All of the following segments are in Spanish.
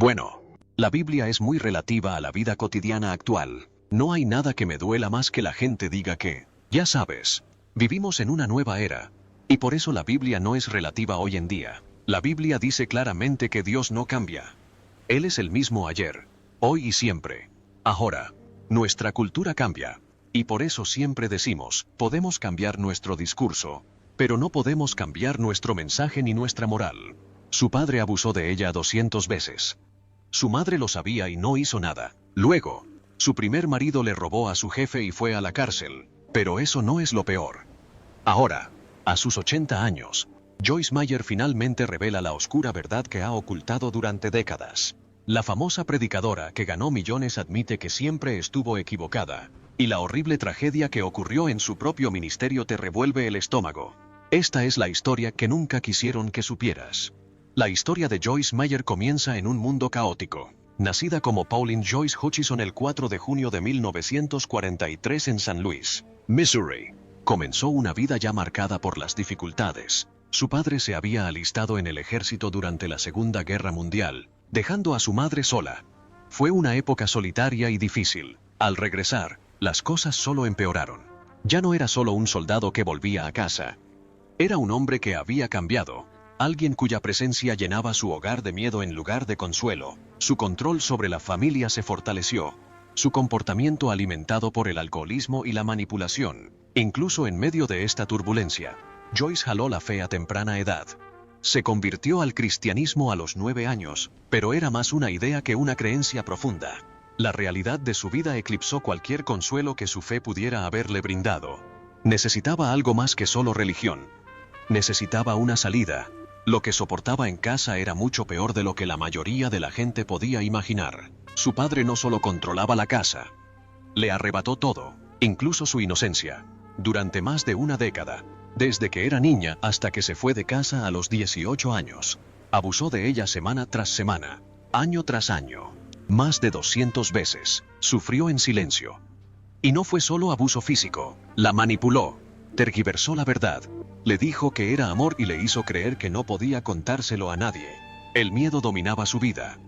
Bueno, la Biblia es muy relativa a la vida cotidiana actual. No hay nada que me duela más que la gente diga que, ya sabes, vivimos en una nueva era. Y por eso la Biblia no es relativa hoy en día. La Biblia dice claramente que Dios no cambia. Él es el mismo ayer, hoy y siempre. Ahora, nuestra cultura cambia. Y por eso siempre decimos, podemos cambiar nuestro discurso, pero no podemos cambiar nuestro mensaje ni nuestra moral. Su padre abusó de ella 200 veces. Su madre lo sabía y no hizo nada. Luego, su primer marido le robó a su jefe y fue a la cárcel. Pero eso no es lo peor. Ahora, a sus 80 años, Joyce Meyer finalmente revela la oscura verdad que ha ocultado durante décadas. La famosa predicadora que ganó millones admite que siempre estuvo equivocada, y la horrible tragedia que ocurrió en su propio ministerio te revuelve el estómago. Esta es la historia que nunca quisieron que supieras. La historia de Joyce Meyer comienza en un mundo caótico. Nacida como Pauline Joyce Hutchison el 4 de junio de 1943 en San Luis, Missouri, comenzó una vida ya marcada por las dificultades. Su padre se había alistado en el ejército durante la Segunda Guerra Mundial, dejando a su madre sola. Fue una época solitaria y difícil. Al regresar, las cosas solo empeoraron. Ya no era solo un soldado que volvía a casa. Era un hombre que había cambiado. Alguien cuya presencia llenaba su hogar de miedo en lugar de consuelo. Su control sobre la familia se fortaleció. Su comportamiento alimentado por el alcoholismo y la manipulación. Incluso en medio de esta turbulencia, Joyce jaló la fe a temprana edad. Se convirtió al cristianismo a los 9 años, pero era más una idea que una creencia profunda. La realidad de su vida eclipsó cualquier consuelo que su fe pudiera haberle brindado. Necesitaba algo más que solo religión. Necesitaba una salida. Lo que soportaba en casa era mucho peor de lo que la mayoría de la gente podía imaginar. Su padre no solo controlaba la casa, le arrebató todo, incluso su inocencia. Durante más de una década, desde que era niña hasta que se fue de casa a los 18 años, abusó de ella semana tras semana, año tras año, más de 200 veces. Sufrió en silencio. Y no fue solo abuso físico, la manipuló, tergiversó la verdad. Le dijo que era amor y le hizo creer que no podía contárselo a nadie. El miedo dominaba su vida.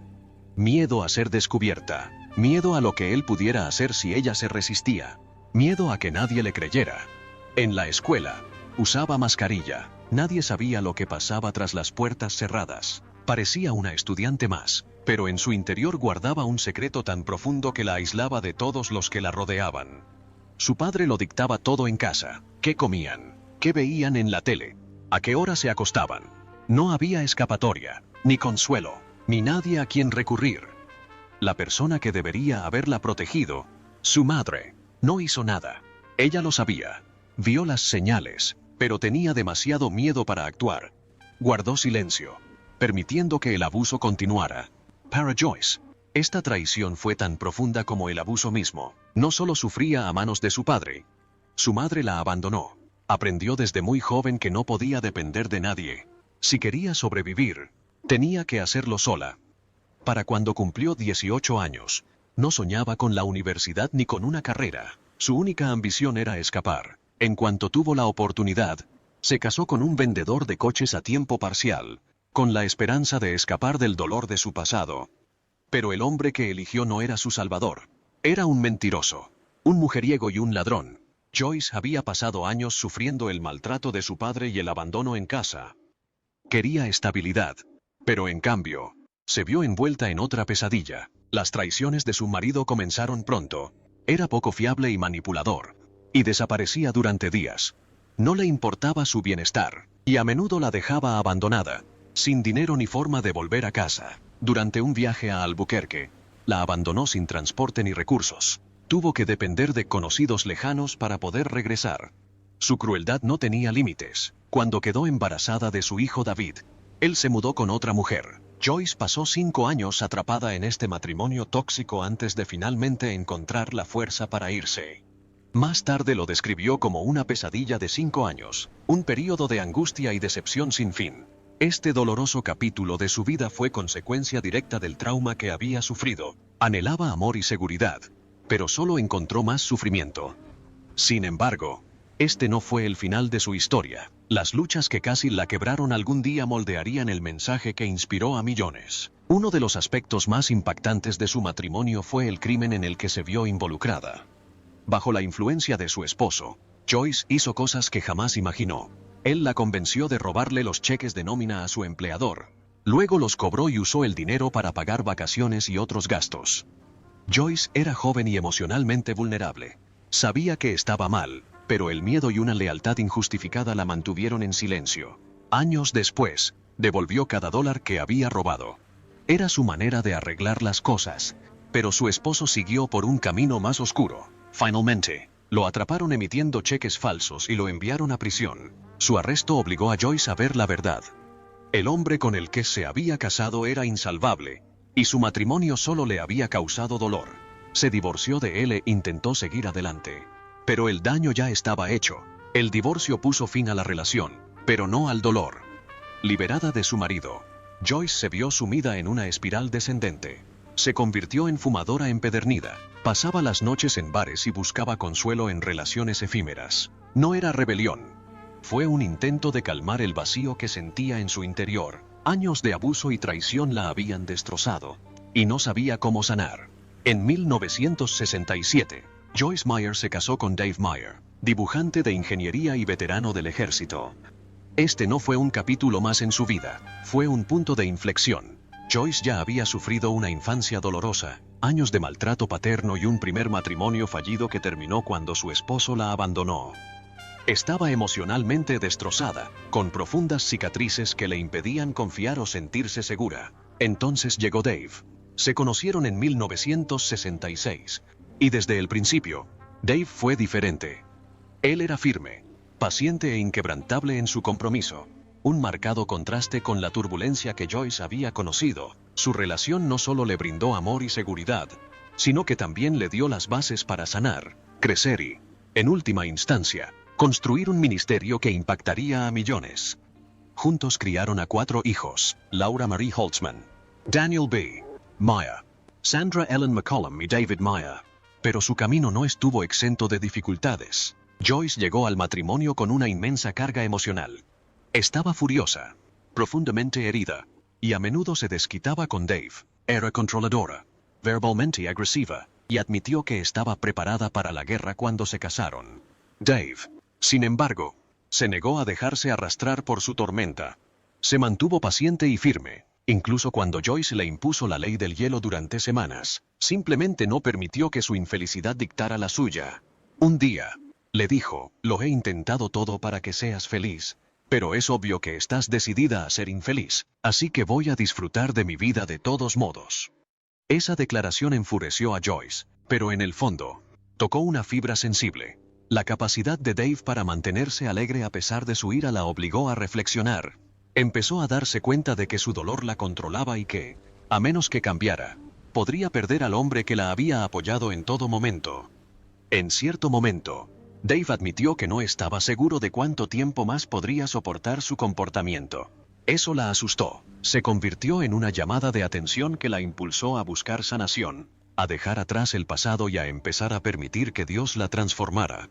Miedo a ser descubierta. Miedo a lo que él pudiera hacer si ella se resistía. Miedo a que nadie le creyera. En la escuela, usaba mascarilla. Nadie sabía lo que pasaba tras las puertas cerradas. Parecía una estudiante más, pero en su interior guardaba un secreto tan profundo que la aislaba de todos los que la rodeaban. Su padre lo dictaba todo en casa. ¿Qué comían? ¿Qué veían en la tele? ¿A qué hora se acostaban? No había escapatoria, ni consuelo, ni nadie a quien recurrir. La persona que debería haberla protegido, su madre, no hizo nada. Ella lo sabía. Vio las señales, pero tenía demasiado miedo para actuar. Guardó silencio, permitiendo que el abuso continuara. Para Joyce, esta traición fue tan profunda como el abuso mismo. No solo sufría a manos de su padre, su madre la abandonó. Aprendió desde muy joven que no podía depender de nadie. Si quería sobrevivir, tenía que hacerlo sola. Para cuando cumplió 18 años, no soñaba con la universidad ni con una carrera. Su única ambición era escapar. En cuanto tuvo la oportunidad, se casó con un vendedor de coches a tiempo parcial, con la esperanza de escapar del dolor de su pasado. Pero el hombre que eligió no era su salvador. Era un mentiroso, un mujeriego y un ladrón. Joyce había pasado años sufriendo el maltrato de su padre y el abandono en casa. Quería estabilidad, pero en cambio, se vio envuelta en otra pesadilla. Las traiciones de su marido comenzaron pronto. Era poco fiable y manipulador, y desaparecía durante días. No le importaba su bienestar, y a menudo la dejaba abandonada, sin dinero ni forma de volver a casa. Durante un viaje a Albuquerque, la abandonó sin transporte ni recursos. Tuvo que depender de conocidos lejanos para poder regresar. Su crueldad no tenía límites. Cuando quedó embarazada de su hijo David, él se mudó con otra mujer. Joyce pasó 5 años atrapada en este matrimonio tóxico antes de finalmente encontrar la fuerza para irse. Más tarde lo describió como una pesadilla de 5 años, un período de angustia y decepción sin fin. Este doloroso capítulo de su vida fue consecuencia directa del trauma que había sufrido. Anhelaba amor y seguridad, pero solo encontró más sufrimiento. Sin embargo, Este no fue el final de su historia. Las luchas que casi la quebraron algún día moldearían el mensaje que inspiró a millones. Uno de los aspectos más impactantes de su matrimonio fue el crimen en el que se vio involucrada. Bajo la influencia de su esposo, Joyce hizo cosas que jamás imaginó. Él la convenció de robarle los cheques de nómina a su empleador. Luego los cobró y usó el dinero para pagar vacaciones y otros gastos. Joyce era joven y emocionalmente vulnerable. Sabía que estaba mal, pero el miedo y una lealtad injustificada la mantuvieron en silencio. Años después, devolvió cada dólar que había robado. Era su manera de arreglar las cosas, pero su esposo siguió por un camino más oscuro. Finalmente, lo atraparon emitiendo cheques falsos y lo enviaron a prisión. Su arresto obligó a Joyce a ver la verdad. El hombre con el que se había casado era insalvable, y su matrimonio solo le había causado dolor. Se divorció de él e intentó seguir adelante. Pero el daño ya estaba hecho. El divorcio puso fin a la relación, pero no al dolor. Liberada de su marido, Joyce se vio sumida en una espiral descendente. Se convirtió en fumadora empedernida. Pasaba las noches en bares y buscaba consuelo en relaciones efímeras. No era rebelión. Fue un intento de calmar el vacío que sentía en su interior. Años de abuso y traición la habían destrozado, y no sabía cómo sanar. En 1967, Joyce Meyer se casó con Dave Meyer, dibujante de ingeniería y veterano del ejército. Este no fue un capítulo más en su vida, fue un punto de inflexión. Joyce ya había sufrido una infancia dolorosa, años de maltrato paterno y un primer matrimonio fallido que terminó cuando su esposo la abandonó. Estaba emocionalmente destrozada, con profundas cicatrices que le impedían confiar o sentirse segura. Entonces llegó Dave. Se conocieron en 1966, y desde el principio, Dave fue diferente. Él era firme, paciente e inquebrantable en su compromiso, un marcado contraste con la turbulencia que Joyce había conocido. Su relación no solo le brindó amor y seguridad, sino que también le dio las bases para sanar, crecer y, en última instancia, construir un ministerio que impactaría a millones. Juntos criaron a 4 hijos: Laura Marie Holtzman, Daniel B. Meyer, Sandra Ellen McCollum y David Meyer. Pero su camino no estuvo exento de dificultades. Joyce llegó al matrimonio con una inmensa carga emocional. Estaba furiosa, profundamente herida, y a menudo se desquitaba con Dave. Era controladora, verbalmente agresiva, y admitió que estaba preparada para la guerra cuando se casaron. Dave, sin embargo, se negó a dejarse arrastrar por su tormenta. Se mantuvo paciente y firme, incluso cuando Joyce le impuso la ley del hielo durante semanas. Simplemente no permitió que su infelicidad dictara la suya. Un día, le dijo: «Lo he intentado todo para que seas feliz, pero es obvio que estás decidida a ser infeliz, así que voy a disfrutar de mi vida de todos modos». Esa declaración enfureció a Joyce, pero en el fondo, tocó una fibra sensible. La capacidad de Dave para mantenerse alegre a pesar de su ira la obligó a reflexionar. Empezó a darse cuenta de que su dolor la controlaba y que, a menos que cambiara, podría perder al hombre que la había apoyado en todo momento. En cierto momento, Dave admitió que no estaba seguro de cuánto tiempo más podría soportar su comportamiento. Eso la asustó. Se convirtió en una llamada de atención que la impulsó a buscar sanación, a dejar atrás el pasado y a empezar a permitir que Dios la transformara.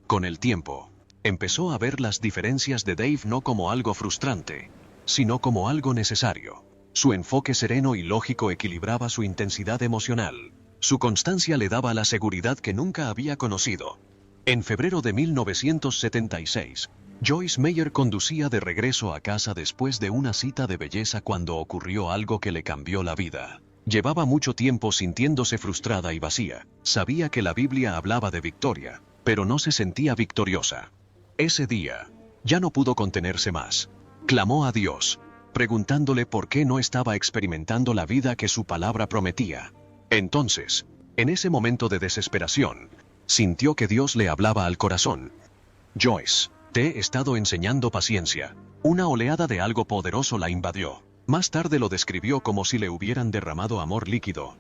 Con el tiempo, empezó a ver las diferencias de Dave no como algo frustrante, sino como algo necesario. Su enfoque sereno y lógico equilibraba su intensidad emocional. Su constancia le daba la seguridad que nunca había conocido. En febrero de 1976, Joyce Meyer conducía de regreso a casa después de una cita de belleza cuando ocurrió algo que le cambió la vida. Llevaba mucho tiempo sintiéndose frustrada y vacía. Sabía que la Biblia hablaba de victoria, pero no se sentía victoriosa. Ese día, ya no pudo contenerse más. Clamó a Dios, preguntándole por qué no estaba experimentando la vida que su palabra prometía. Entonces, en ese momento de desesperación, sintió que Dios le hablaba al corazón. «Joyce, te he estado enseñando paciencia». Una oleada de algo poderoso la invadió. Más tarde lo describió como si le hubieran derramado amor líquido.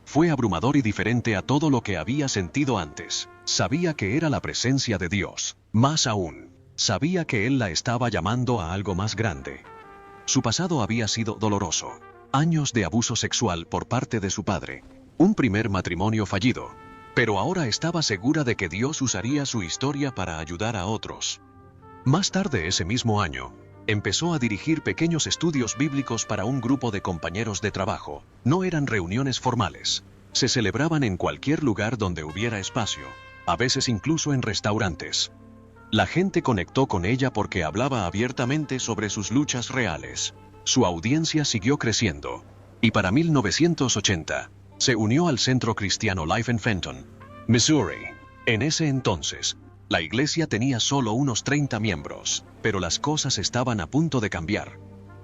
Fue abrumador y diferente a todo lo que había sentido antes. Sabía que era la presencia de Dios. Más aún, sabía que Él la estaba llamando a algo más grande. Su pasado había sido doloroso. Años de abuso sexual por parte de su padre. Un primer matrimonio fallido. pero ahora estaba segura de que Dios usaría su historia para ayudar a otros. Más tarde ese mismo año, empezó a dirigir pequeños estudios bíblicos para un grupo de compañeros de trabajo. No eran reuniones formales. Se celebraban en cualquier lugar donde hubiera espacio, a veces incluso en restaurantes. La gente conectó con ella porque hablaba abiertamente sobre sus luchas reales. Su audiencia siguió creciendo, y para 1980, se unió al Centro Cristiano Life en Fenton, Missouri. En ese entonces, la iglesia tenía solo unos 30 miembros, pero las cosas estaban a punto de cambiar.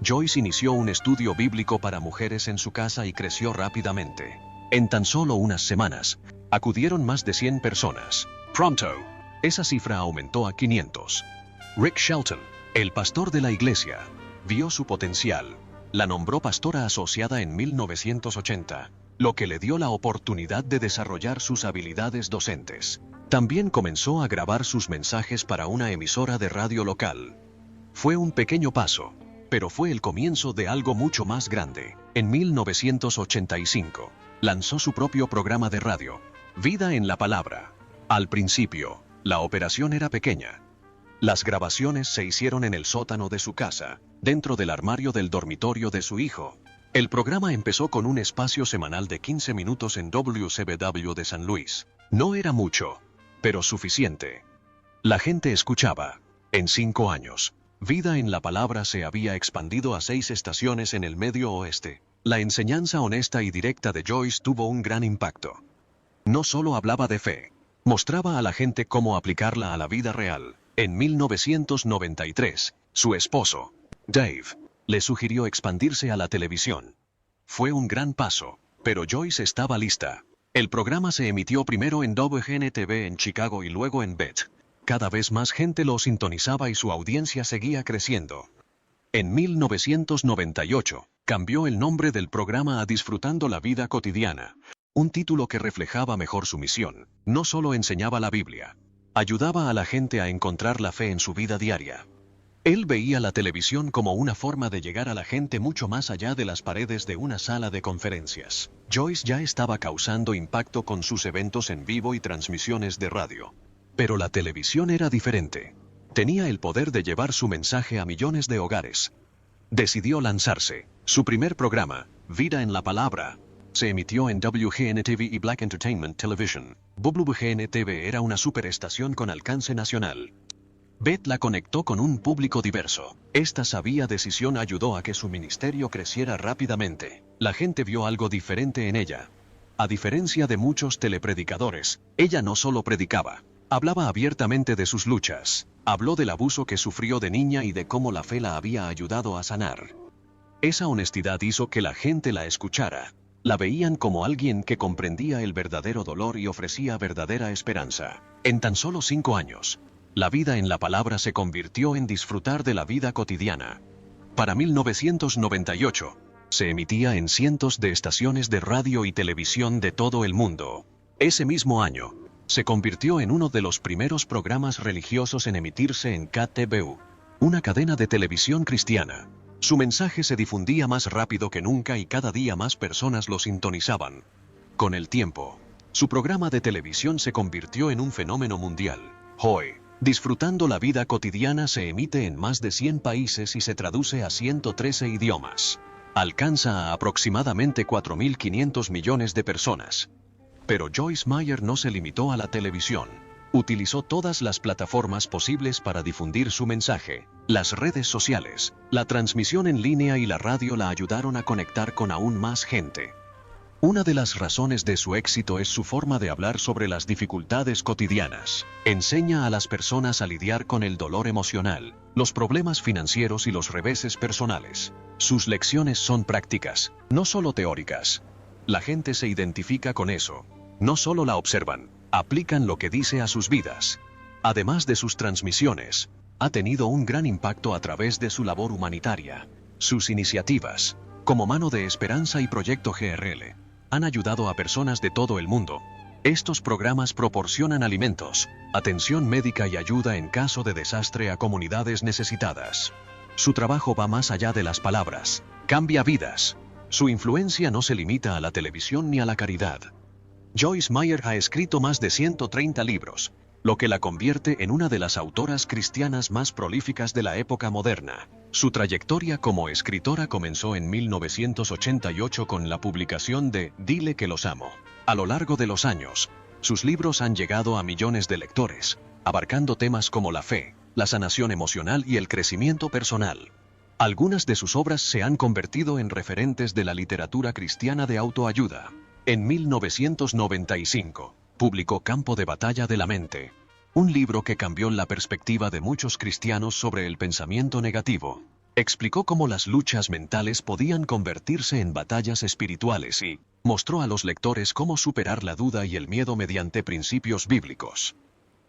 Joyce inició un estudio bíblico para mujeres en su casa y creció rápidamente. En tan solo unas semanas, acudieron más de 100 personas. Pronto, esa cifra aumentó a 500. Rick Shelton, el pastor de la iglesia, vio su potencial. La nombró pastora asociada en 1980, lo que le dio la oportunidad de desarrollar sus habilidades docentes. También comenzó a grabar sus mensajes para una emisora de radio local. Fue un pequeño paso, pero fue el comienzo de algo mucho más grande. En 1985, lanzó su propio programa de radio, Vida en la Palabra. Al principio, la operación era pequeña. Las grabaciones se hicieron en el sótano de su casa, dentro del armario del dormitorio de su hijo. El programa empezó con un espacio semanal de 15 minutos en WCBW de San Luis. No era mucho, pero suficiente. La gente escuchaba. En 5 años, Vida en la Palabra se había expandido a 6 estaciones en el Medio Oeste. La enseñanza honesta y directa de Joyce tuvo un gran impacto. No solo hablaba de fe, mostraba a la gente cómo aplicarla a la vida real. En 1993, su esposo, Dave, le sugirió expandirse a la televisión. Fue un gran paso, pero Joyce estaba lista. El programa se emitió primero en WGN-TV en Chicago y luego en BET. Cada vez más gente lo sintonizaba y su audiencia seguía creciendo. En 1998, cambió el nombre del programa a Disfrutando la Vida Cotidiana, un título que reflejaba mejor su misión. No solo enseñaba la Biblia, ayudaba a la gente a encontrar la fe en su vida diaria. Él veía la televisión como una forma de llegar a la gente mucho más allá de las paredes de una sala de conferencias. Joyce ya estaba causando impacto con sus eventos en vivo y transmisiones de radio. Pero la televisión era diferente. Tenía el poder de llevar su mensaje a millones de hogares. Decidió lanzarse. Su primer programa, Vida en la Palabra, se emitió en WGN-TV y Black Entertainment Television. WGN-TV era una superestación con alcance nacional. Beth la conectó con un público diverso. Esta sabia decisión ayudó a que su ministerio creciera rápidamente. La gente vio algo diferente en ella. A diferencia de muchos telepredicadores, ella no solo predicaba, hablaba abiertamente de sus luchas. Habló del abuso que sufrió de niña y de cómo la fe la había ayudado a sanar. Esa honestidad hizo que la gente la escuchara. La veían como alguien que comprendía el verdadero dolor y ofrecía verdadera esperanza. En tan solo 5 años, la vida en la palabra se convirtió en disfrutar de la vida cotidiana. Para 1998, se emitía en cientos de estaciones de radio y televisión de todo el mundo. Ese mismo año, se convirtió en uno de los primeros programas religiosos en emitirse en KTVU, una cadena de televisión cristiana. Su mensaje se difundía más rápido que nunca y cada día más personas lo sintonizaban. Con el tiempo, su programa de televisión se convirtió en un fenómeno mundial. Hoy, Disfrutando la Vida Cotidiana se emite en más de 100 países y se traduce a 113 idiomas. Alcanza a aproximadamente 4.500 millones de personas. Pero Joyce Meyer no se limitó a la televisión. Utilizó todas las plataformas posibles para difundir su mensaje. Las redes sociales, la transmisión en línea y la radio la ayudaron a conectar con aún más gente. Una de las razones de su éxito es su forma de hablar sobre las dificultades cotidianas. Enseña a las personas a lidiar con el dolor emocional, los problemas financieros y los reveses personales. Sus lecciones son prácticas, no solo teóricas. La gente se identifica con eso. No solo la observan, aplican lo que dice a sus vidas. Además de sus transmisiones, ha tenido un gran impacto a través de su labor humanitaria. Sus iniciativas, como Mano de Esperanza y Proyecto GRL, han ayudado a personas de todo el mundo. Estos programas proporcionan alimentos, atención médica y ayuda en caso de desastre a comunidades necesitadas. Su trabajo va más allá de las palabras, cambia vidas. Su influencia no se limita a la televisión ni a la caridad. Joyce Meyer ha escrito más de 130 libros, lo que la convierte en una de las autoras cristianas más prolíficas de la época moderna. Su trayectoria como escritora comenzó en 1988 con la publicación de Dile que los amo. A lo largo de los años, sus libros han llegado a millones de lectores, abarcando temas como la fe, la sanación emocional y el crecimiento personal. Algunas de sus obras se han convertido en referentes de la literatura cristiana de autoayuda. En 1995, publicó Campo de Batalla de la Mente, un libro que cambió la perspectiva de muchos cristianos sobre el pensamiento negativo. Explicó cómo las luchas mentales podían convertirse en batallas espirituales y mostró a los lectores cómo superar la duda y el miedo mediante principios bíblicos.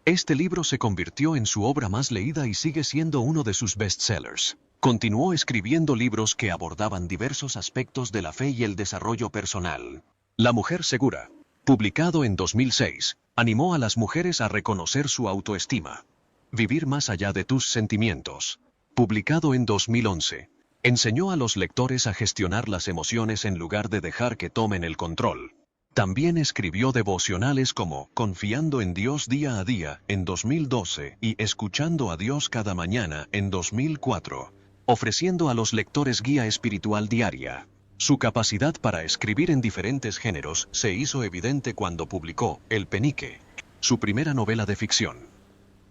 Este libro se convirtió en su obra más leída y sigue siendo uno de sus bestsellers. Continuó escribiendo libros que abordaban diversos aspectos de la fe y el desarrollo personal. La mujer segura, publicado en 2006, animó a las mujeres a reconocer su autoestima. Vivir más allá de tus sentimientos, publicado en 2011, enseñó a los lectores a gestionar las emociones en lugar de dejar que tomen el control. También escribió devocionales como Confiando en Dios día a día en 2012 y Escuchando a Dios cada mañana en 2004, ofreciendo a los lectores guía espiritual diaria. Su capacidad para escribir en diferentes géneros se hizo evidente cuando publicó El Penique, su primera novela de ficción.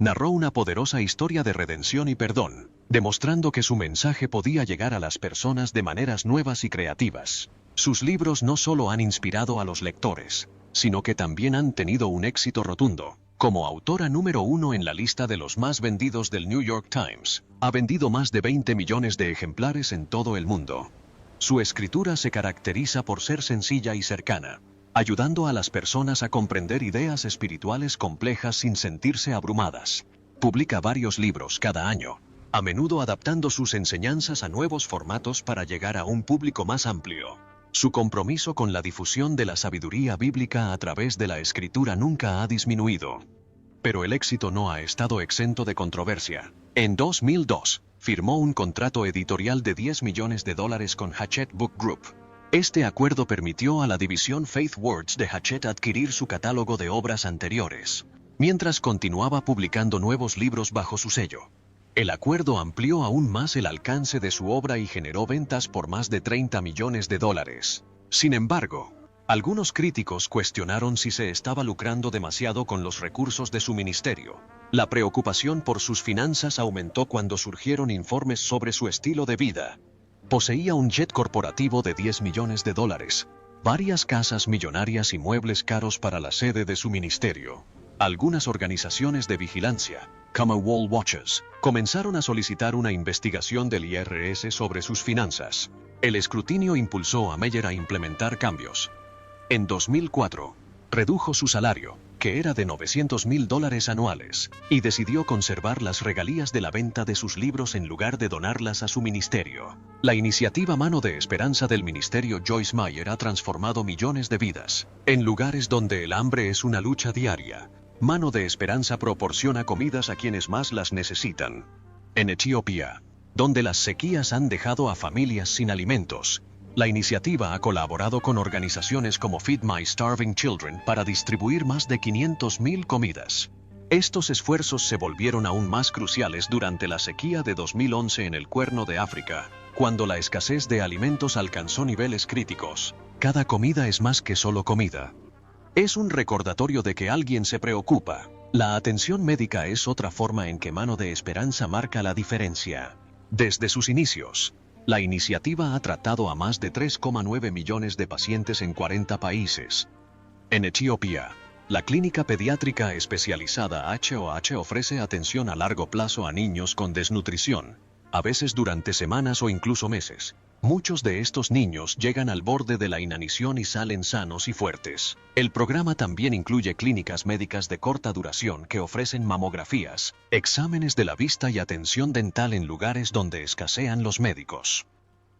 Narró una poderosa historia de redención y perdón, demostrando que su mensaje podía llegar a las personas de maneras nuevas y creativas. Sus libros no solo han inspirado a los lectores, sino que también han tenido un éxito rotundo. Como autora número 1 en la lista de los más vendidos del New York Times, ha vendido más de 20 millones de ejemplares en todo el mundo. Su escritura se caracteriza por ser sencilla y cercana, ayudando a las personas a comprender ideas espirituales complejas sin sentirse abrumadas. Publica varios libros cada año, a menudo adaptando sus enseñanzas a nuevos formatos para llegar a un público más amplio. Su compromiso con la difusión de la sabiduría bíblica a través de la escritura nunca ha disminuido. Pero el éxito no ha estado exento de controversia. En 2002, firmó un contrato editorial de $10 millones con Hachette Book Group. Este acuerdo permitió a la división Faith Words de Hachette adquirir su catálogo de obras anteriores, mientras continuaba publicando nuevos libros bajo su sello. El acuerdo amplió aún más el alcance de su obra y generó ventas por más de $30 millones. Sin embargo, algunos críticos cuestionaron si se estaba lucrando demasiado con los recursos de su ministerio. La preocupación por sus finanzas aumentó cuando surgieron informes sobre su estilo de vida. Poseía un jet corporativo de $10 millones, varias casas millonarias y muebles caros para la sede de su ministerio. Algunas organizaciones de vigilancia, como Wall Watchers, comenzaron a solicitar una investigación del IRS sobre sus finanzas. El escrutinio impulsó a Meyer a implementar cambios. En 2004, redujo su salario, que era de $900,000 anuales, y decidió conservar las regalías de la venta de sus libros en lugar de donarlas a su ministerio. La iniciativa Mano de Esperanza del ministerio Joyce Meyer ha transformado millones de vidas. En lugares donde el hambre es una lucha diaria, Mano de Esperanza proporciona comidas a quienes más las necesitan. En Etiopía, donde las sequías han dejado a familias sin alimentos, la iniciativa ha colaborado con organizaciones como Feed My Starving Children para distribuir más de 500,000 comidas. Estos esfuerzos se volvieron aún más cruciales durante la sequía de 2011 en el Cuerno de África, cuando la escasez de alimentos alcanzó niveles críticos. Cada comida es más que solo comida. Es un recordatorio de que alguien se preocupa. La atención médica es otra forma en que Mano de Esperanza marca la diferencia. Desde sus inicios, la iniciativa ha tratado a más de 3,9 millones de pacientes en 40 países. En Etiopía, la clínica pediátrica especializada HOH ofrece atención a largo plazo a niños con desnutrición, a veces durante semanas o incluso meses. Muchos de estos niños llegan al borde de la inanición y salen sanos y fuertes. El programa también incluye clínicas médicas de corta duración que ofrecen mamografías, exámenes de la vista y atención dental en lugares donde escasean los médicos.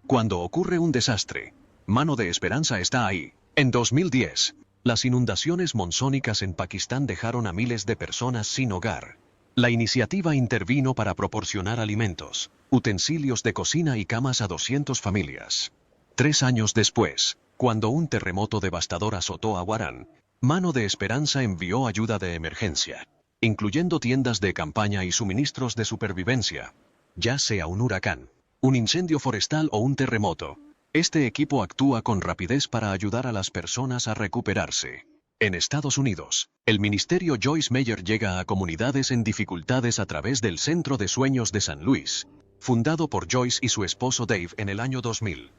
Cuando ocurre un desastre, Mano de Esperanza está ahí. En 2010, las inundaciones monzónicas en Pakistán dejaron a miles de personas sin hogar. La iniciativa intervino para proporcionar alimentos, utensilios de cocina y camas a 200 familias. 3 años después, cuando un terremoto devastador azotó a Warán, Mano de Esperanza envió ayuda de emergencia, incluyendo tiendas de campaña y suministros de supervivencia. Ya sea un huracán, un incendio forestal o un terremoto, este equipo actúa con rapidez para ayudar a las personas a recuperarse. En Estados Unidos, el Ministerio Joyce Meyer llega a comunidades en dificultades a través del Centro de Sueños de San Luis, fundado por Joyce y su esposo Dave en el año 2000.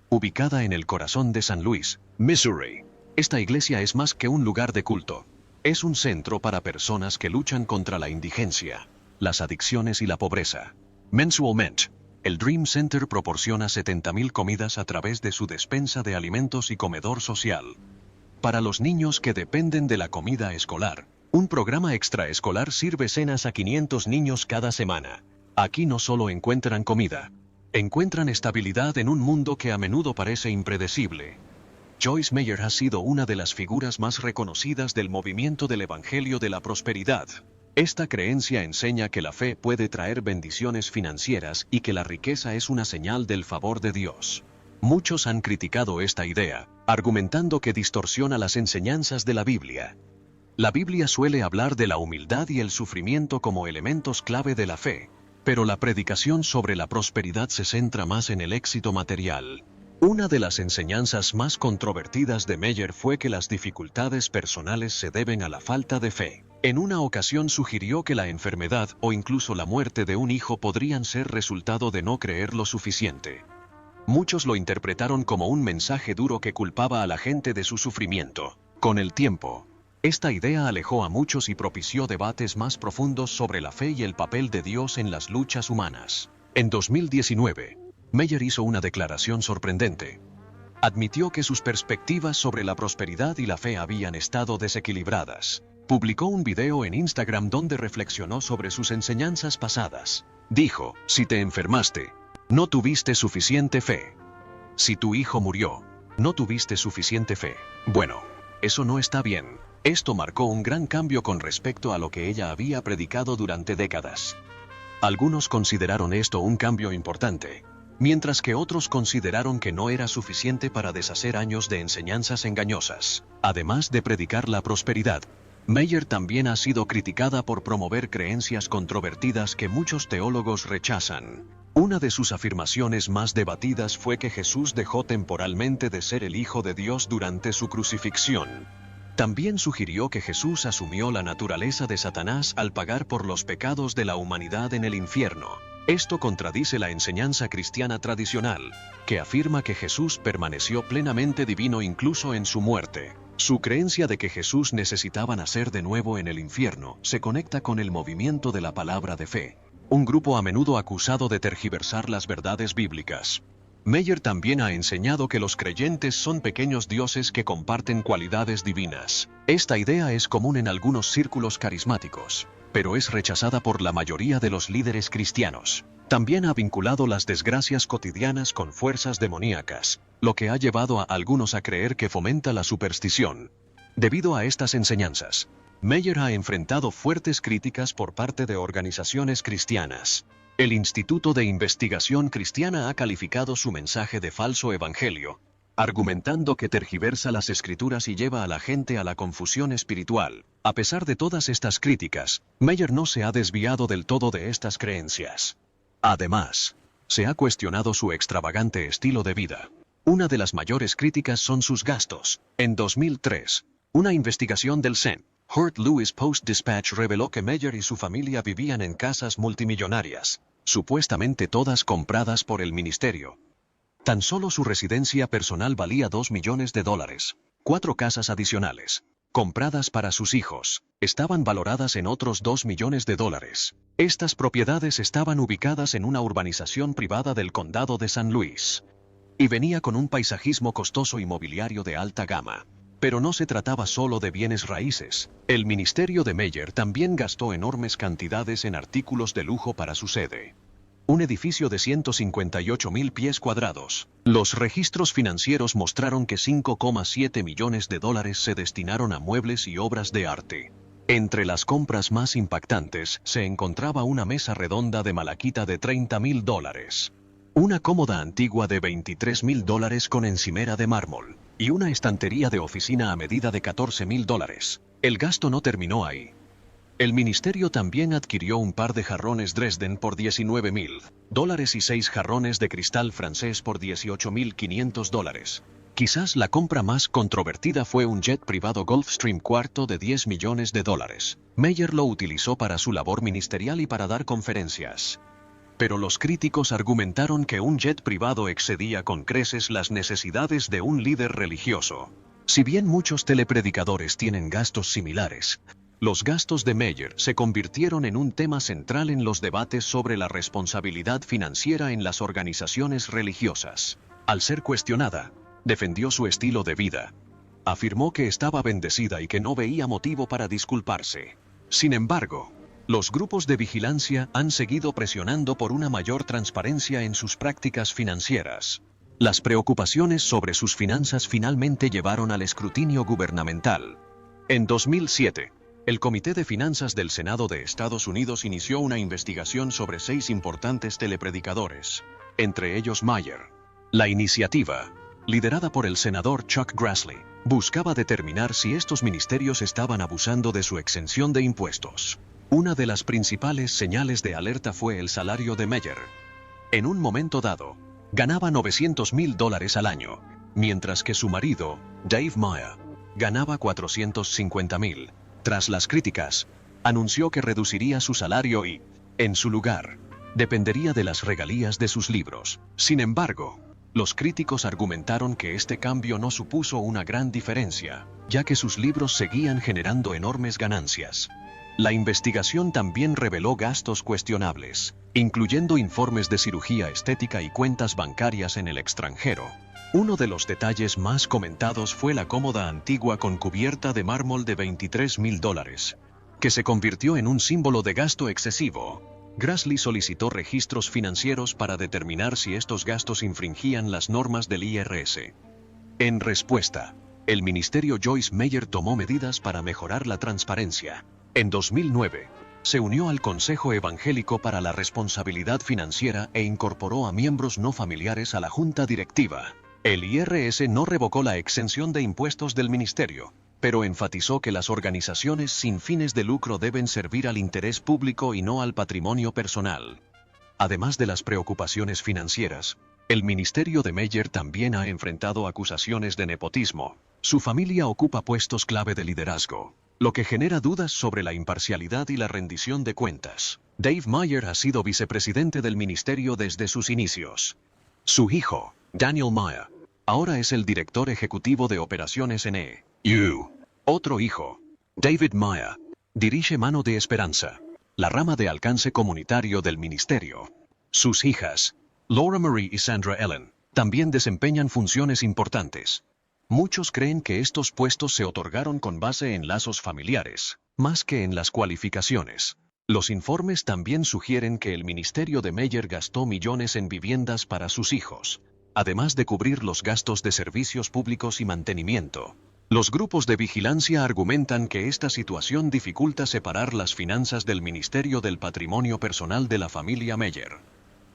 Ubicada en el corazón de San Luis, Missouri, esta iglesia es más que un lugar de culto. Es un centro para personas que luchan contra la indigencia, las adicciones y la pobreza. Mensualmente, el Dream Center proporciona 70,000 comidas a través de su despensa de alimentos y comedor social. Para los niños que dependen de la comida escolar, un programa extraescolar sirve cenas a 500 niños cada semana. Aquí no solo encuentran comida, encuentran estabilidad en un mundo que a menudo parece impredecible. Joyce Meyer ha sido una de las figuras más reconocidas del movimiento del Evangelio de la Prosperidad. Esta creencia enseña que la fe puede traer bendiciones financieras y que la riqueza es una señal del favor de Dios. Muchos han criticado esta idea, argumentando que distorsiona las enseñanzas de la Biblia. La Biblia suele hablar de la humildad y el sufrimiento como elementos clave de la fe, pero la predicación sobre la prosperidad se centra más en el éxito material. Una de las enseñanzas más controvertidas de Meyer fue que las dificultades personales se deben a la falta de fe. En una ocasión sugirió que la enfermedad o incluso la muerte de un hijo podrían ser resultado de no creer lo suficiente. Muchos lo interpretaron como un mensaje duro que culpaba a la gente de su sufrimiento. Con el tiempo, esta idea alejó a muchos y propició debates más profundos sobre la fe y el papel de Dios en las luchas humanas. En 2019, Meyer hizo una declaración sorprendente. Admitió que sus perspectivas sobre la prosperidad y la fe habían estado desequilibradas. Publicó un video en Instagram donde reflexionó sobre sus enseñanzas pasadas. Dijo, si te enfermaste, no tuviste suficiente fe. Si tu hijo murió, no tuviste suficiente fe. Bueno, eso no está bien. Esto marcó un gran cambio con respecto a lo que ella había predicado durante décadas. Algunos consideraron esto un cambio importante, mientras que otros consideraron que no era suficiente para deshacer años de enseñanzas engañosas. Además de predicar la prosperidad, Meyer también ha sido criticada por promover creencias controvertidas que muchos teólogos rechazan. Una de sus afirmaciones más debatidas fue que Jesús dejó temporalmente de ser el Hijo de Dios durante su crucifixión. También sugirió que Jesús asumió la naturaleza de Satanás al pagar por los pecados de la humanidad en el infierno. Esto contradice la enseñanza cristiana tradicional, que afirma que Jesús permaneció plenamente divino incluso en su muerte. Su creencia de que Jesús necesitaba nacer de nuevo en el infierno se conecta con el movimiento de la palabra de fe, un grupo a menudo acusado de tergiversar las verdades bíblicas. Meyer también ha enseñado que los creyentes son pequeños dioses que comparten cualidades divinas. Esta idea es común en algunos círculos carismáticos, pero es rechazada por la mayoría de los líderes cristianos. También ha vinculado las desgracias cotidianas con fuerzas demoníacas, lo que ha llevado a algunos a creer que fomenta la superstición. Debido a estas enseñanzas, Meyer ha enfrentado fuertes críticas por parte de organizaciones cristianas. El Instituto de Investigación Cristiana ha calificado su mensaje de falso evangelio, argumentando que tergiversa las escrituras y lleva a la gente a la confusión espiritual. A pesar de todas estas críticas, Meyer no se ha desviado del todo de estas creencias. Además, se ha cuestionado su extravagante estilo de vida. Una de las mayores críticas son sus gastos. En 2003, una investigación del St. Hort Louis Post-Dispatch reveló que Meyer y su familia vivían en casas multimillonarias, supuestamente todas compradas por el ministerio. Tan solo su residencia personal valía $2 millones. 4 casas adicionales, compradas para sus hijos, estaban valoradas en otros $2 millones. Estas propiedades estaban ubicadas en una urbanización privada del condado de San Luis. Y venía con un paisajismo costoso y mobiliario de alta gama. Pero no se trataba solo de bienes raíces. El ministerio de Meyer también gastó enormes cantidades en artículos de lujo para su sede. Un edificio de 158,000 pies cuadrados. Los registros financieros mostraron que $5,7 millones se destinaron a muebles y obras de arte. Entre las compras más impactantes se encontraba una mesa redonda de malaquita de $30,000, una cómoda antigua de $23,000 con encimera de mármol, y una estantería de oficina a medida de $14,000. El gasto no terminó ahí. El ministerio también adquirió un par de jarrones Dresden por $19,000 y 6 jarrones de cristal francés por $18,500. Quizás la compra más controvertida fue un jet privado Gulfstream IV de $10 millones. Meyer lo utilizó para su labor ministerial y para dar conferencias. Pero los críticos argumentaron que un jet privado excedía con creces las necesidades de un líder religioso. Si bien muchos telepredicadores tienen gastos similares, los gastos de Meyer se convirtieron en un tema central en los debates sobre la responsabilidad financiera en las organizaciones religiosas. Al ser cuestionada, defendió su estilo de vida. Afirmó que estaba bendecida y que no veía motivo para disculparse. Sin embargo, los grupos de vigilancia han seguido presionando por una mayor transparencia en sus prácticas financieras. Las preocupaciones sobre sus finanzas finalmente llevaron al escrutinio gubernamental. En 2007, el Comité de Finanzas del Senado de Estados Unidos inició una investigación sobre 6 importantes telepredicadores, entre ellos Meyer. La iniciativa, liderada por el senador Chuck Grassley, buscaba determinar si estos ministerios estaban abusando de su exención de impuestos. Una de las principales señales de alerta fue el salario de Meyer. En un momento dado, ganaba $900,000 al año, mientras que su marido, Dave Meyer, ganaba $450,000. Tras las críticas, anunció que reduciría su salario y, en su lugar, dependería de las regalías de sus libros. Sin embargo, los críticos argumentaron que este cambio no supuso una gran diferencia, ya que sus libros seguían generando enormes ganancias. La investigación también reveló gastos cuestionables, incluyendo informes de cirugía estética y cuentas bancarias en el extranjero. Uno de los detalles más comentados fue la cómoda antigua con cubierta de mármol de $23,000, que se convirtió en un símbolo de gasto excesivo. Grassley solicitó registros financieros para determinar si estos gastos infringían las normas del IRS. En respuesta, el ministerio Joyce Meyer tomó medidas para mejorar la transparencia. En 2009, se unió al Consejo Evangélico para la Responsabilidad Financiera e incorporó a miembros no familiares a la junta directiva. El IRS no revocó la exención de impuestos del ministerio, pero enfatizó que las organizaciones sin fines de lucro deben servir al interés público y no al patrimonio personal. Además de las preocupaciones financieras, el ministerio de Meyer también ha enfrentado acusaciones de nepotismo. Su familia ocupa puestos clave de liderazgo, lo que genera dudas sobre la imparcialidad y la rendición de cuentas. Dave Meyer ha sido vicepresidente del ministerio desde sus inicios. Su hijo, Daniel Meyer, ahora es el director ejecutivo de operaciones en EU. Otro hijo, David Meyer, dirige Mano de Esperanza, la rama de alcance comunitario del ministerio. Sus hijas, Laura Marie y Sandra Ellen, también desempeñan funciones importantes. Muchos creen que estos puestos se otorgaron con base en lazos familiares, más que en las cualificaciones. Los informes también sugieren que el ministerio de Meyer gastó millones en viviendas para sus hijos, además de cubrir los gastos de servicios públicos y mantenimiento. Los grupos de vigilancia argumentan que esta situación dificulta separar las finanzas del ministerio del patrimonio personal de la familia Meyer.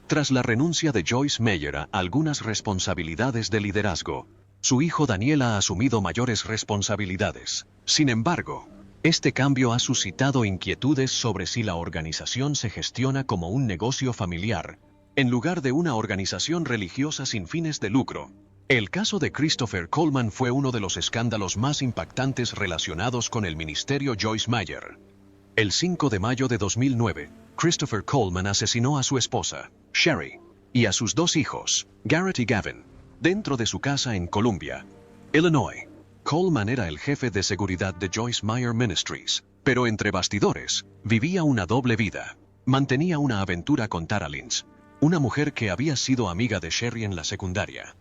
Tras la renuncia de Joyce Meyer a algunas responsabilidades de liderazgo, su hijo Daniel ha asumido mayores responsabilidades. Sin embargo, este cambio ha suscitado inquietudes sobre si la organización se gestiona como un negocio familiar, en lugar de una organización religiosa sin fines de lucro. El caso de Christopher Coleman fue uno de los escándalos más impactantes relacionados con el ministerio Joyce Meyer. El 5 de mayo de 2009, Christopher Coleman asesinó a su esposa, Sherry, y a sus 2 hijos, Garrett y Gavin, dentro de su casa en Columbia, Illinois. Coleman era el jefe de seguridad de Joyce Meyer Ministries, pero entre bastidores, vivía una doble vida. Mantenía una aventura con Tara Lynch, una mujer que había sido amiga de Sherry en la secundaria.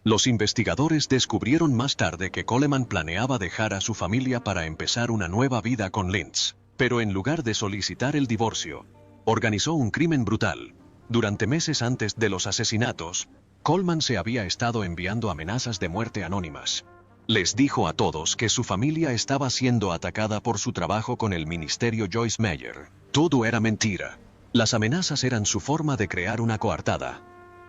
Los investigadores descubrieron más tarde que Coleman planeaba dejar a su familia para empezar una nueva vida con Lynch, pero en lugar de solicitar el divorcio, organizó un crimen brutal. Durante meses antes de los asesinatos, Coleman se había estado enviando amenazas de muerte anónimas. Les dijo a todos que su familia estaba siendo atacada por su trabajo con el ministerio Joyce Meyer. Todo era mentira. Las amenazas eran su forma de crear una coartada.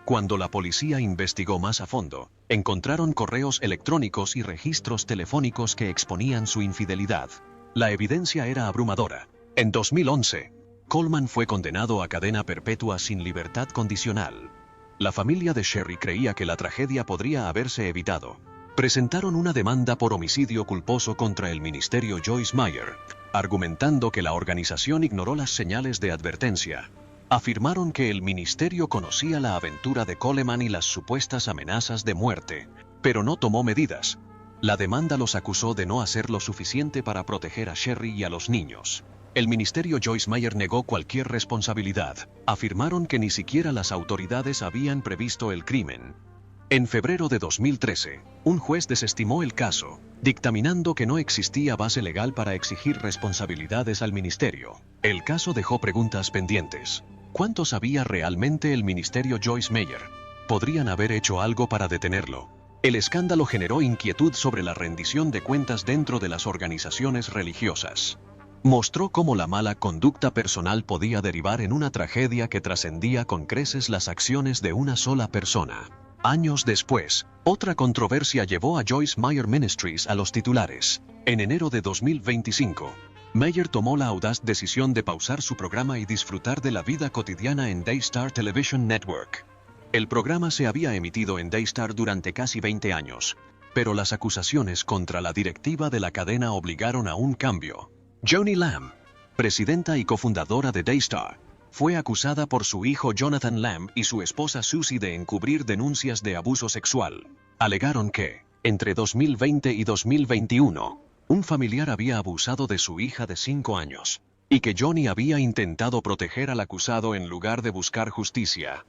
Cuando la policía investigó más a fondo, encontraron correos electrónicos y registros telefónicos que exponían su infidelidad. La evidencia era abrumadora. En 2011, Coleman fue condenado a cadena perpetua sin libertad condicional. La familia de Sherry creía que la tragedia podría haberse evitado. Presentaron una demanda por homicidio culposo contra el ministerio Joyce Meyer, argumentando que la organización ignoró las señales de advertencia. Afirmaron que el ministerio conocía la aventura de Coleman y las supuestas amenazas de muerte, pero no tomó medidas. La demanda los acusó de no hacer lo suficiente para proteger a Sherry y a los niños. El ministerio Joyce Meyer negó cualquier responsabilidad. Afirmaron que ni siquiera las autoridades habían previsto el crimen. En febrero de 2013, un juez desestimó el caso, dictaminando que no existía base legal para exigir responsabilidades al ministerio. El caso dejó preguntas pendientes. ¿Cuánto sabía realmente el ministerio Joyce Meyer? ¿Podrían haber hecho algo para detenerlo? El escándalo generó inquietud sobre la rendición de cuentas dentro de las organizaciones religiosas. Mostró cómo la mala conducta personal podía derivar en una tragedia que trascendía con creces las acciones de una sola persona. Años después, otra controversia llevó a Joyce Meyer Ministries a los titulares. En enero de 2025, Meyer tomó la audaz decisión de pausar su programa y disfrutar de la vida cotidiana en Daystar Television Network. El programa se había emitido en Daystar durante casi 20 años, pero las acusaciones contra la directiva de la cadena obligaron a un cambio. Joni Lamb, presidenta y cofundadora de Daystar, fue acusada por su hijo Jonathan Lamb y su esposa Susie de encubrir denuncias de abuso sexual. Alegaron que, entre 2020 y 2021, un familiar había abusado de su hija de 5 años, y que Joni había intentado proteger al acusado en lugar de buscar justicia.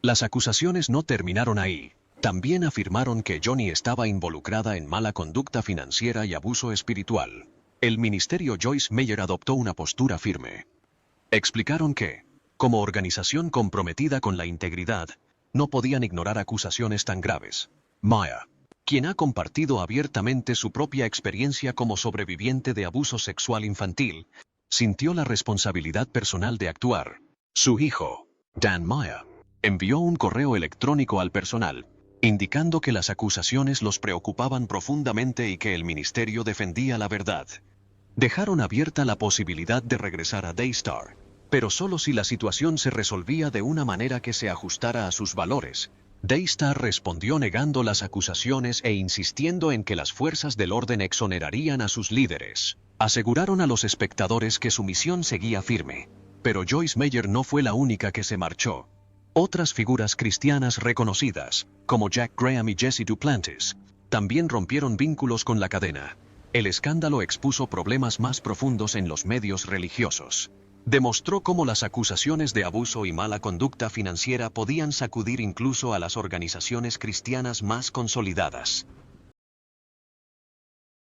Las acusaciones no terminaron ahí. También afirmaron que Joni estaba involucrada en mala conducta financiera y abuso espiritual. El ministerio Joyce Meyer adoptó una postura firme. Explicaron que, como organización comprometida con la integridad, no podían ignorar acusaciones tan graves. Maya, quien ha compartido abiertamente su propia experiencia como sobreviviente de abuso sexual infantil, sintió la responsabilidad personal de actuar. Su hijo, Dan Maya, envió un correo electrónico al personal, indicando que las acusaciones los preocupaban profundamente y que el ministerio defendía la verdad. Dejaron abierta la posibilidad de regresar a Daystar, pero solo si la situación se resolvía de una manera que se ajustara a sus valores. Daystar respondió negando las acusaciones e insistiendo en que las fuerzas del orden exonerarían a sus líderes. Aseguraron a los espectadores que su misión seguía firme, pero Joyce Meyer no fue la única que se marchó. Otras figuras cristianas reconocidas, como Jack Graham y Jesse Duplantis, también rompieron vínculos con la cadena. El escándalo expuso problemas más profundos en los medios religiosos. Demostró cómo las acusaciones de abuso y mala conducta financiera podían sacudir incluso a las organizaciones cristianas más consolidadas.